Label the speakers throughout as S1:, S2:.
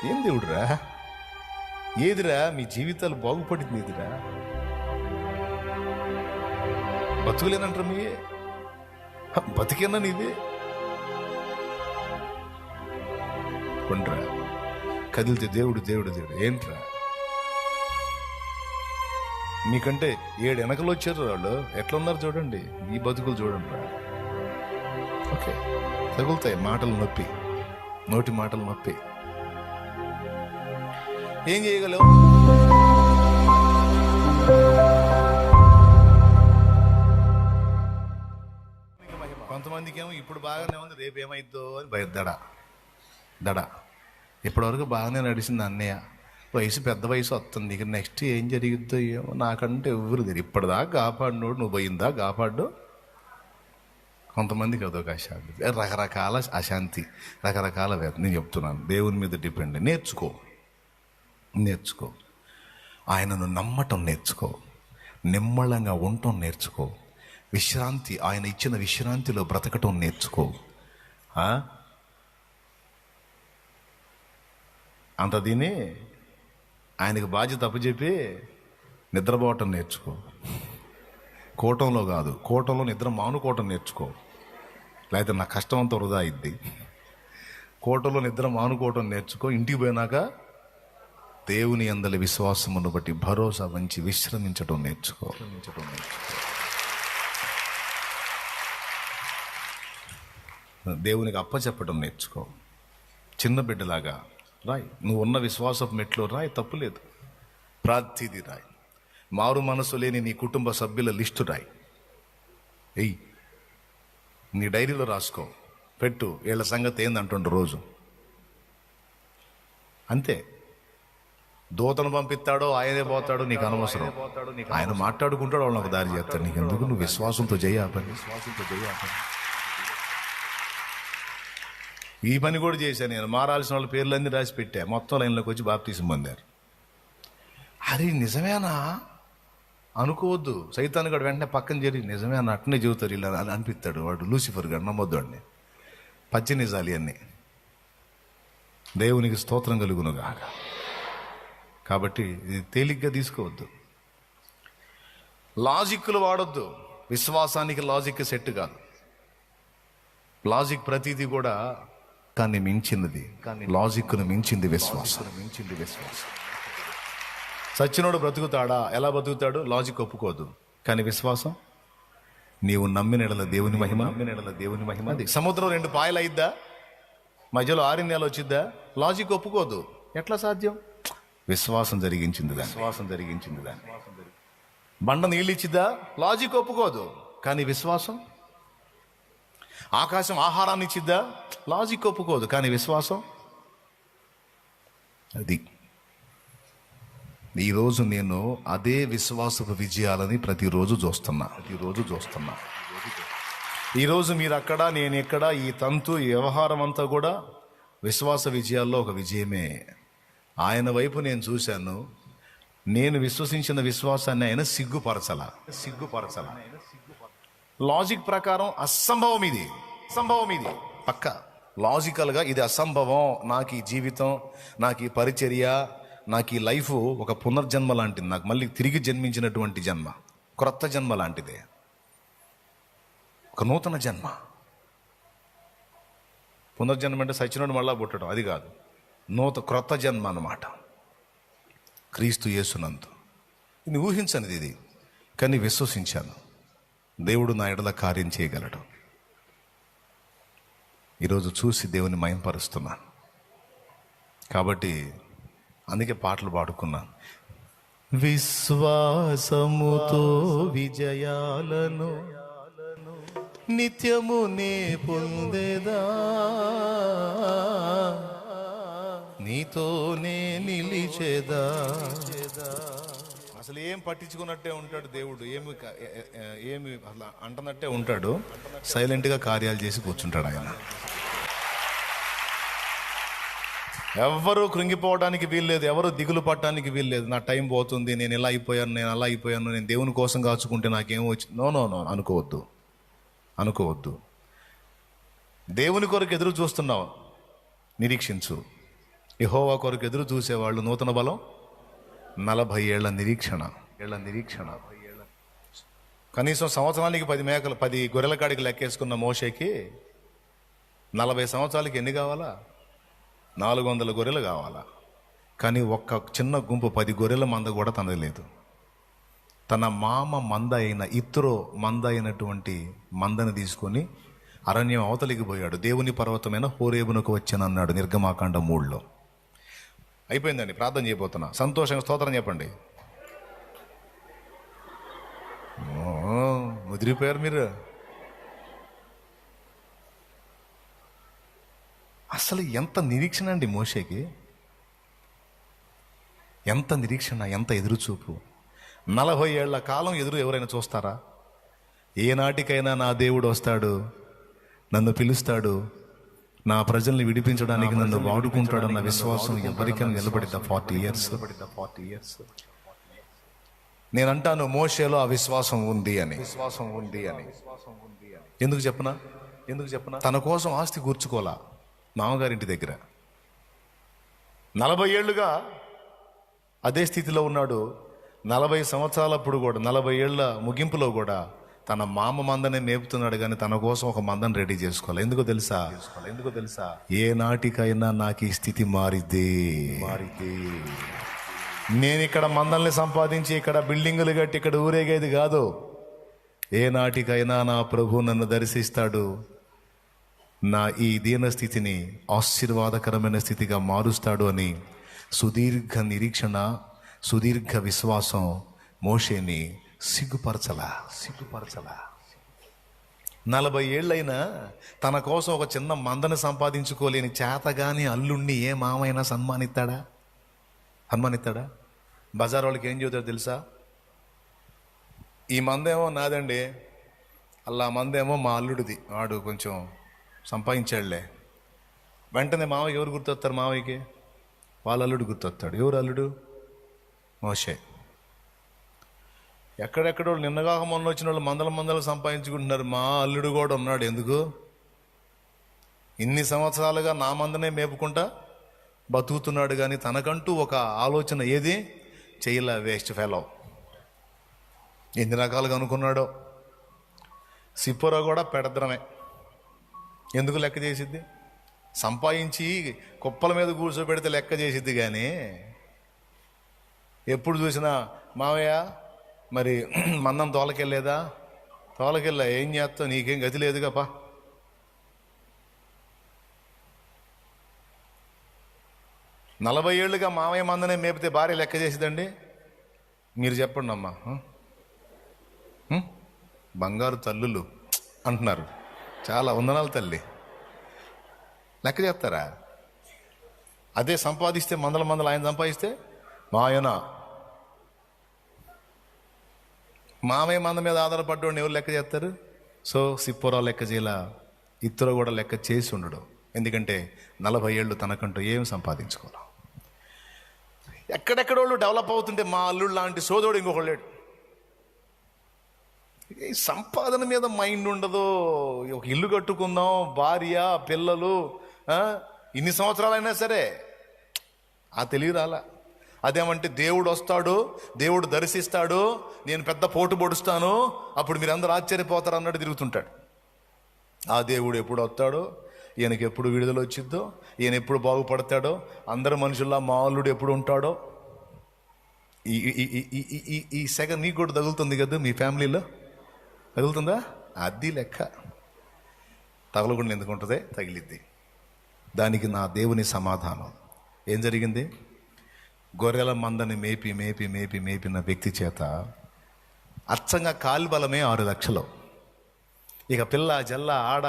S1: ఏం దేవుడురా? ఏదిరా మీ జీవితాలు బాగుపడింది? ఏదిరా? బతుకులేనంటారు మీవే, బతికేనా నీవే? కొండ్రా కదిలితే దేవుడు దేవుడు దేవుడు ఏంట్రా? మీకంటే 7 వెనకలు వచ్చారు వాళ్ళు, ఎట్లున్నారు చూడండి. ఈ బతుకులు చూడండి రా. ఓకే, తగులుతాయి మాటలు నొప్పి, నోటి మాటలు నొప్పి. ఏం చేయగలవు? కొంతమందికి ఏమో ఇప్పుడు బాగానే ఉంది, రేపు ఏమైద్దో అని దడ దడ. ఇప్పటివరకు బాగానే నడిచింది అన్నయ్య, వయసు పెద్ద వయసు వస్తుంది, ఇక నెక్స్ట్ ఏం జరుగుద్దో ఏమో నాకంటే ఎవరు తెలియదు. ఇప్పటిదాకా కాపాడినోడు నువ్వు పోయిందా కాపాడు. కొంతమందికి అదొక అశాంతి, రకరకాల అశాంతి, రకరకాల వేదన. నేను చెప్తున్నాను, దేవుని మీద డిపెండ్. నేర్చుకో, ఆయనను నమ్మటం నేర్చుకో, నిమ్మళంగా ఉండటం నేర్చుకో, విశ్రాంతి, ఆయన ఇచ్చిన విశ్రాంతిలో బ్రతకటం నేర్చుకో. అంత దీని ఆయనకు బాధ్యత అప్పచెప్పి నిద్రపోవటం నేర్చుకో. కోటంలో కాదు, కోటంలో నిద్ర మానుకోవటం నేర్చుకో, లేకపోతే నా కష్టం అంతా వృధా అయింది. కోటంలో నిద్ర మానుకోవటం నేర్చుకో. ఇంటికి పోయినాక దేవుని యందలి విశ్వాసమును బట్టి భరోసా వంచి విశ్రమించటం నేర్చుకో. దేవునికి అప్పచెప్పడం నేర్చుకో. చిన్న బిడ్డలాగా రాయ్, నువ్వు ఉన్న విశ్వాసపు మెట్లో రాయ్, తప్పులేదు. ప్రార్థిది రాయ్, మారు మనసు లేని నీ కుటుంబ సభ్యుల లిస్టు రాయ్, ఎయ్, నీ డైరీలో రాసుకో, పెట్టు. వీళ్ళ సంగతి ఏందంటుండ్రు రోజు. అంతే. దూతను పంపిస్తాడో ఆయనే పోతాడో నీకు అనవసరం. ఆయన మాట్లాడుకుంటాడు, వాళ్ళని ఒక దారి చేస్తాడు. నీకు ఎందుకు? నువ్వు విశ్వాసంతో చేయాలి. ఈ పని కూడా చేశాను నేను. మారాల్సిన వాళ్ళ పేర్లన్నీ రాసి పెట్టా, మొత్తం లైన్లోకి వచ్చి బాప్తీసం పొందారు. అది నిజమేనా అనుకోవద్దు. సైతాన్ గడు వెంటనే పక్కన చేరి నిజమేనా అట్నే చెబుతారు ఇలా అనిపిస్తాడు. వాడు లూసిఫర్ గాడు, నమ్మొద్దు వాడిని. పచ్చి నిజాలు అన్నీ. దేవునికి స్తోత్రం కలుగునుగా. కాబట్టి ఇది తేలిగ్గా తీసుకోవద్దు. లాజిక్లు వాడొద్దు. విశ్వాసానికి లాజిక్ సెట్ కాదు. లాజిక్ ప్రతిదీ కూడా కానీ మించినది, కానీ లాజిక్ను మించింది విశ్వాసం. సచ్చినోడు బ్రతుకుతాడా? ఎలా బ్రతుకుతాడు? లాజిక్ ఒప్పుకోదు, కానీ విశ్వాసం. నీవు నమ్మిన ఎడల దేవుని మహిమ. అది సముద్రం 2 పాయలు అయిద్దా? మధ్యలో 6 నెలలు వచ్చిద్దా? లాజిక్ ఒప్పుకోదు. ఎట్లా సాధ్యం? విశ్వాసం జరిగించింది దాన్ని. బండ నీళ్ళు ఇచ్చిద్దా? లాజిక్ ఒప్పుకోదు, కానీ విశ్వాసం. ఆకాశం ఆహారాన్ని ఇచ్చిద్దా? లాజిక్ ఒప్పుకోదు, కానీ విశ్వాసం. అది ఈరోజు నేను అదే విశ్వాసపు విజయాలని ప్రతిరోజు చూస్తున్నా. ఈరోజు మీరు అక్కడ, నేను ఎక్కడ, ఈ తంతు, ఈ వ్యవహారం అంతా కూడా విశ్వాస విజయాల్లో ఒక విజయమే. ఆయన వైపు నేను చూశాను. నేను విశ్వసించిన విశ్వాసాన్ని ఆయన సిగ్గుపరచలా. లాజిక్ ప్రకారం అసంభవం ఇది. పక్క లాజికల్గా ఇది అసంభవం. నాకు ఈ జీవితం, నాకు ఈ పరిచర్య, నాకు ఈ లైఫ్ ఒక పునర్జన్మ లాంటిది. నాకు మళ్ళీ తిరిగి జన్మించినటువంటి జన్మ, క్రొత్త జన్మ లాంటిదే, ఒక నూతన జన్మ. పునర్జన్మ అంటే సచ్చినోడు మళ్ళా పుట్టడం, అది కాదు. క్రొత్త జన్మ అన్నమాట, క్రీస్తు యేసునందు. ఇది ఊహించనిది ఇది, కానీ విశ్వసించాను. దేవుడు నా ఎడల కార్యం చేయగలడు. ఈరోజు చూసి దేవుని మహిమపరుస్తున్నాను. కాబట్టి అందుకే పాటలు పాడుకున్నాను. విశ్వాసముతో విజయాలను నిత్యము నే పొందేదా, నీతోనే నిలిచేదా. అసలు ఏం పట్టించుకున్నట్టే ఉంటాడు దేవుడు, ఏమి అసలు అంటనట్టే ఉంటాడు. సైలెంట్గా కార్యాలు చేసి కూర్చుంటాడు ఆయన. ఎవరు కృంగిపోవడానికి వీల్లేదు, ఎవరు దిగులు పట్టడానికి వీల్లేదు. నా టైం పోతుంది, నేను ఇలా అయిపోయాను, నేను అలా అయిపోయాను, నేను దేవుని కోసం కాచుకుంటే నాకేమో వచ్చి నో అనుకోవద్దు. దేవుని కొరకు ఎదురు చూస్తున్నావు, నిరీక్షించు. యెహోవా కొరకు ఎదురు చూసేవాళ్ళు నూతన బలం 40 ఏళ్ల నిరీక్షణ. కనీసం సంవత్సరానికి 10 గొర్రెల కాడికి లెక్కేసుకున్న మోషేకి 40 సంవత్సరాలకి ఎన్ని కావాలా? 400 గొర్రెలు కావాలా? కానీ ఒక్క చిన్న గుంపు 10 గొర్రెల మంద కూడా తనది లేదు. తన మామ మంద అయిన ఇత్రో మంద అయినటువంటి మందని తీసుకొని అరణ్యం అవతలికి పోయాడు. దేవుని పర్వతమైన హోరేబునకు వచ్చానన్నాడు నిర్గమాకాండ 3లో. అయిపోయిందండి, ప్రార్థన చేయబోతున్నా. సంతోషంగా స్తోత్రం చెప్పండి. ముదిరిపోయారు మీరు. అసలు ఎంత నిరీక్షణ అండి మోషేకి, ఎంత నిరీక్షణ, ఎంత ఎదురుచూపు. 40 ఏళ్ల కాలం ఎదురు ఎవరైనా చూస్తారా? ఏనాటికైనా నా దేవుడు వస్తాడు, నన్ను పిలుస్తాడు, నా ప్రజల్ని విడిపించడానికి నన్ను వాడుకుంటాడన్న విశ్వాసం ఎవరికైనా నిలబడిద్దా? 40 ఇయర్స్. నేనంటాను మోషేలో ఆ విశ్వాసం ఉంది అని. ఎందుకు చెప్పనా? తన కోసం ఆస్తి కూర్చుకోలా మామగారింటి దగ్గర. 40 ఏళ్లుగా అదే స్థితిలో ఉన్నాడు. 40 సంవత్సరాలప్పుడు కూడా, 40 ఏళ్ల ముగింపులో కూడా తన మామ మందనే మేపుతున్నాడు, కానీ తన కోసం ఒక మందని రెడీ చేసుకోవాలి. ఎందుకో తెలుసా? ఏ నాటికైనా నాకు ఈ స్థితి మారిద్ది. నేను ఇక్కడ మందల్ని సంపాదించి ఇక్కడ బిల్డింగులు కట్టి ఇక్కడ ఊరేగేది కాదు. ఏ నాటికైనా నా ప్రభు నన్ను దర్శిస్తాడు, నా ఈ దీన స్థితిని ఆశీర్వాదకరమైన స్థితిగా మారుస్తాడు అని సుదీర్ఘ నిరీక్షణ, సుదీర్ఘ విశ్వాసం మోషేని సిగ్గుపరచలా. 40 ఏళ్ళైనా తన కోసం ఒక చిన్న మందని సంపాదించుకోలేని చేతగాని అల్లుణ్ణి ఏ మామైనా సన్మానిస్తాడా? బజార్ వాళ్ళకి ఏం చెబుతాడు తెలుసా? ఈ మందేమో నాదండి, అలా మందేమో మా అల్లుడిది, వాడు కొంచెం సంపాదించాడులే. వెంటనే మావయ్య ఎవరు గుర్తొస్తారు? మావయ్యకి వాళ్ళ అల్లుడు గుర్తొస్తాడు. ఎవరు అల్లుడు? మోషే. ఎక్కడెక్కడో నిన్నగాక మొన్న వచ్చిన వాళ్ళు మందలు సంపాదించుకుంటున్నారు. మా అల్లుడు కూడా ఉన్నాడు. ఎందుకు? ఇన్ని సంవత్సరాలుగా నా మందనే మేపుకుంటా బతుకుతున్నాడు, కానీ తనకంటూ ఒక ఆలోచన ఏది చేయలే. Waste fellow. ఎన్ని రకాలుగా అనుకున్నాడో. సిప్పోరా కూడా పెడద్రమే. ఎందుకు లెక్క చేసిద్ది? సంపాదించి కుప్పల మీద కూర్చోబెడితే లెక్క చేసిద్ది, కానీ ఎప్పుడు చూసినా మావయ్య మరి మందం తోలకెళ్ళేదా? తోలకెళ్ళా, ఏం చేస్తావు, నీకేం గతి లేదుగా పా. నలభై ఏళ్ళుగా మావయ్య మందనే మేపితే భార్య లెక్క చేసిద్దండి? మీరు చెప్పండి అమ్మా. బంగారు తల్లులు అంటున్నారు, చాలా వందనాలు తల్లి. లెక్క చెప్తారా? అదే సంపాదిస్తే మందల ఆయన సంపాదిస్తే మామయ్య మంద మీద ఆధారపడ్డోడిని ఎవరు లెక్క చేస్తారు? సో సిప్పోరా లెక్క చేయాల, ఇతరు కూడా లెక్క చేసి ఉండడు. ఎందుకంటే 40 ఏళ్ళు తనకంటూ ఏం సంపాదించుకోవాలి. ఎక్కడెక్కడోళ్ళు డెవలప్ అవుతుంటే మా అల్లుడు లాంటి సోదరుడు ఇంకొకళ్ళు లేడు. ఈ సంపాదన మీద మైండ్ ఉండదు. ఒక ఇల్లు కట్టుకుందాం, భార్య పిల్లలు, ఇన్ని సంవత్సరాలైనా సరే ఆ తెలివి రాలా. అదేమంటే దేవుడు వస్తాడు, దేవుడు దర్శిస్తాడు, నేను పెద్ద పోటు పొడుస్తాను, అప్పుడు మీరందరూ ఆశ్చర్యపోతారు అన్నట్టు తిరుగుతుంటాడు. ఆ దేవుడు ఎప్పుడు వస్తాడో, ఈయనకి ఎప్పుడు విడుదల వచ్చిద్దో, ఈయన ఎప్పుడు బాగుపడతాడో, అందరు మనుషుల్లా మా అల్లుడు ఎప్పుడు ఉంటాడో. ఈ సెగ నీకు కూడా తగులుతుంది కదా, మీ ఫ్యామిలీలో తగులుతుందా? అది లెక్క. తగలకుండా ఎందుకు ఉంటుంది? తగిలిద్ది. దానికి నా దేవుని సమాధానం ఏం జరిగింది? గొర్రెల మందని మేపిన వ్యక్తి చేత అచ్చంగా కాలిబలమే 6 లక్షలు. ఇక పిల్ల జల్ల ఆడ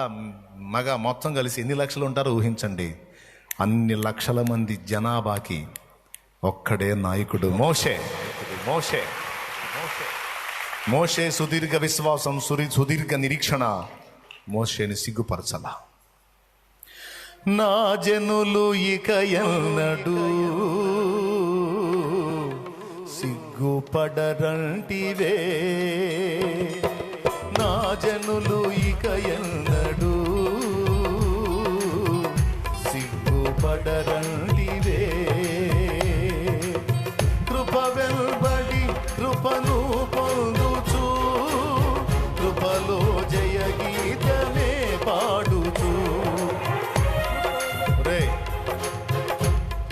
S1: మగ మొత్తం కలిసి ఎన్ని లక్షలు ఉంటారో ఊహించండి. అన్ని లక్షల మంది జనాభాకి ఒక్కడే నాయకుడు మోషే. సుదీర్ఘ విశ్వాసం, సుదీర్ఘ నిరీక్షణ మోషేని సిగ్గుపరచల. నా జనులు ఇక ఎన్నడూ సిగ్గుపడరంటివే, నా జనులు ఇక ఎన్నడూ సిగ్గుపడరంటివే.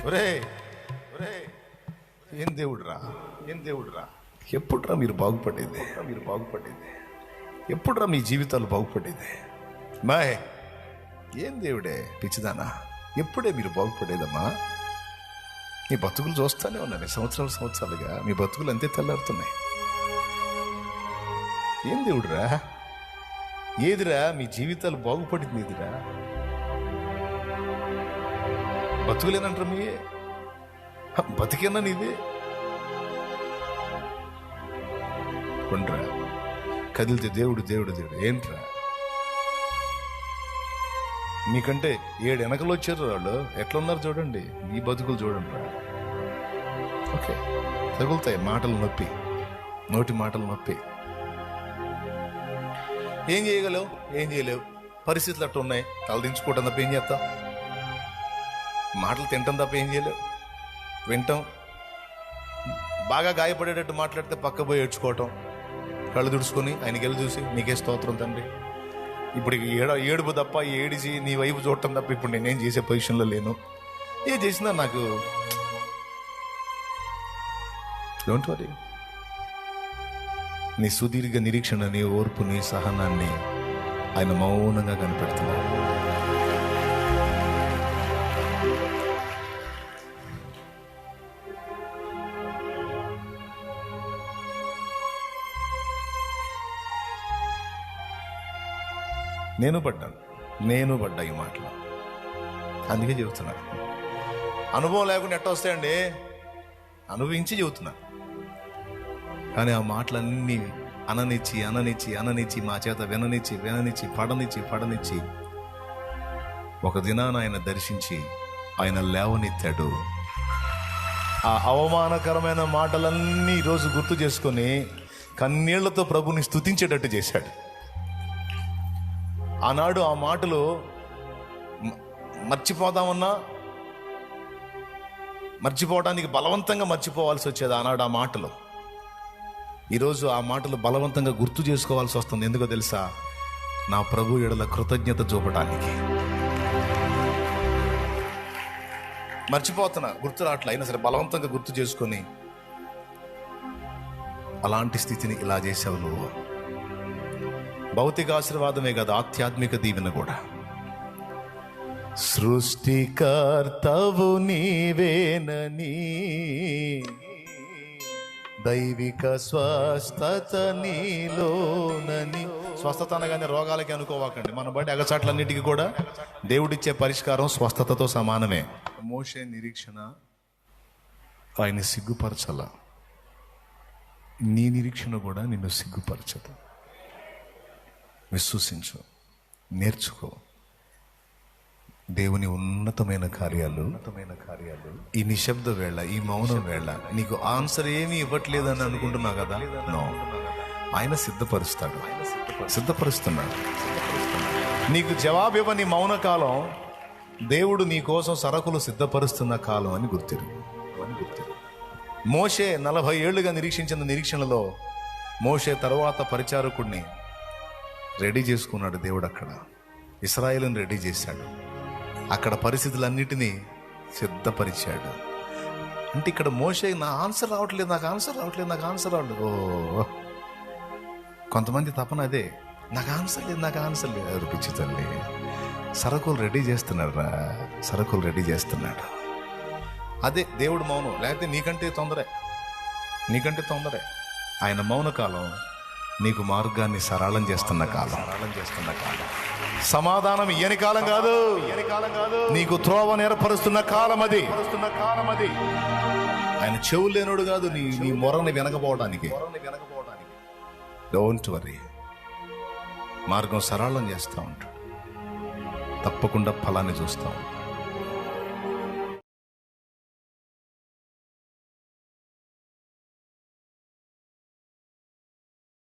S1: ఒరే ఒరే, ఏం దేవుడురా, ఏం దేవుడురా, ఎప్పుడురా మీరు బాగుపడేది, మీరు బాగుపడేది ఎప్పుడురా, మీ జీవితాలు బాగుపడేది. మాయ్ ఏం దేవుడే పిచ్చిదానా, ఎప్పుడే మీరు బాగుపడేదమ్మా. మీ బతుకులు చూస్తూనే ఉన్నాయి సంవత్సరాలుగా, మీ బతుకులు అంతే తెల్లారుతున్నాయి. ఏం దేవుడురా, ఏదిరా మీ జీవితాలు బాగుపడింది, ఏదిరా బతుకులేనంటారు మీ బతికేనా నీది. కొండ్రా కదిలితే దేవుడు దేవుడు దేవుడు ఏంట్రా. మీకంటే 7 వెనకలు వచ్చారు వాళ్ళు, ఎట్లా ఉన్నారు చూడండి, మీ బతుకులు చూడండి రా. ఓకే తగులుతాయి మాటలు నొప్పి, నోటి మాటలు నొప్పి. ఏం చేయగలవు, ఏం చేయలేవు, పరిస్థితులు అట్లా ఉన్నాయి. తలదించుకోవటం తప్ప ఏం చేస్తాం, మాటలు తింటాం తప్ప ఏం చేయలేవు. వింటాం, బాగా గాయపడేటట్టు మాట్లాడితే పక్క పోయి ఏడ్చుకోవటం, కళ్ళు తుడుచుకొని ఆయనకి వెళ్ళి చూసి నీకే స్తోత్రం తండ్రి. ఇప్పుడు ఏడుపు తప్ప ఏడిచి నీ వైపు చూడటం తప్ప ఇప్పుడు నేనేం చేసే పొజిషన్లో లేను. ఏం చేసినా నాకు డోంట్ వరీ. నీ సుదీర్ఘ నిరీక్షణని, ఓర్పుని, సహనాన్ని ఆయన మౌనంగా కనిపెడుతున్నాడు. నేను పడ్డా ఈ మాటలు, అందుకే చెబుతున్నా. అనుభవం లేకుండా ఎట్ట వస్తాయండి, అనుభవించి చెబుతున్నా. కానీ ఆ మాటలన్నీ అననిచ్చి మా చేత విననిచ్చి పడనిచ్చి ఒక దినాన ఆయన దర్శించి ఆయన లేవనెత్తాడు. ఆ అవమానకరమైన మాటలన్నీ ఈరోజు గుర్తు చేసుకొని కన్నీళ్లతో ప్రభుని స్తుతించేటట్టు చేశాడు. ఆనాడు ఆ మాటలు మర్చిపోవడానికి బలవంతంగా మర్చిపోవాల్సి వచ్చేది. ఆనాడు ఆ మాటలు, ఈరోజు ఆ మాటలు బలవంతంగా గుర్తు చేసుకోవాల్సి వస్తుంది. ఎందుకో తెలుసా, నా ప్రభు ఎడల కృతజ్ఞత చూపడానికి. మర్చిపోతున్నా, గుర్తు రావట్లే, అయినా సరే బలవంతంగా గుర్తు చేసుకొని అలాంటి స్థితిని ఇలా చేసావు నువ్వు. భౌతిక ఆశీర్వాదమే కాదు, ఆధ్యాత్మిక దీవెన కూడా. సృష్టికర్తవు నీవేనని, దైవిక స్వస్థత నీలోనని. స్వస్థత అనగానే రోగాలకి అనుకోవాకండి, మన బట్టి అగచాట్లన్నిటికీ కూడా దేవుడిచ్చే పరిష్కారం స్వస్థతతో సమానమే. మోషే నిరీక్షణ ఆయన సిగ్గుపరచాల, నీ నిరీక్షణ కూడా నిన్ను సిగ్గుపరచదు. విశ్వసించు, నేర్చుకో. దేవుని ఉన్నతమైన కార్యాలు ఈ నిశ్శబ్ద వేళ, ఈ మౌనం వేళ నీకు ఆన్సర్ ఏమీ ఇవ్వట్లేదని అనుకుంటున్నావు కదా, నో, ఆయన సిద్ధపరుస్తున్నాడు. నీకు జవాబు ఇవ్వని మౌన కాలం దేవుడు నీ కోసం సరకులు సిద్ధపరుస్తున్న కాలం అని గుర్తిరు. మోషే 40 ఏళ్లుగా నిరీక్షించిన నిరీక్షణలో మోషే తరువాత పరిచారకుడిని రెడీ చేసుకున్నాడు దేవుడు. అక్కడ ఇశ్రాయేలుని రెడీ చేశాడు, అక్కడ పరిస్థితులన్నిటినీ సిద్ధపరిచాడు. అంటే ఇక్కడ మోషే నాకు ఆన్సర్ రావట్లేదు. ఓ, కొంతమంది తపన అదే, నాకు ఆన్సర్ లేదు. ఎవరు పిచ్చి తల్లి, సరకులు రెడీ చేస్తున్నాడు. అదే దేవుడు మౌనం. లేకపోతే నీకంటే తొందరే. ఆయన మౌన కాలం నీకు మార్గాన్ని సరళం చేస్తున్న కాలం. సమాధానం ఇయ్యని కాలం కాదు, నీకు త్రోవ ఏర్పరుస్తున్న కాలం అది. ఆయన చెవులు లేనోడు కాదు, నీ మొరని వెనకపోవడానికి. డోంట్ వరీ, మార్గం సరళం చేస్తూ ఉంటాడు, తప్పకుండా ఫలాన్ని చూస్తాం.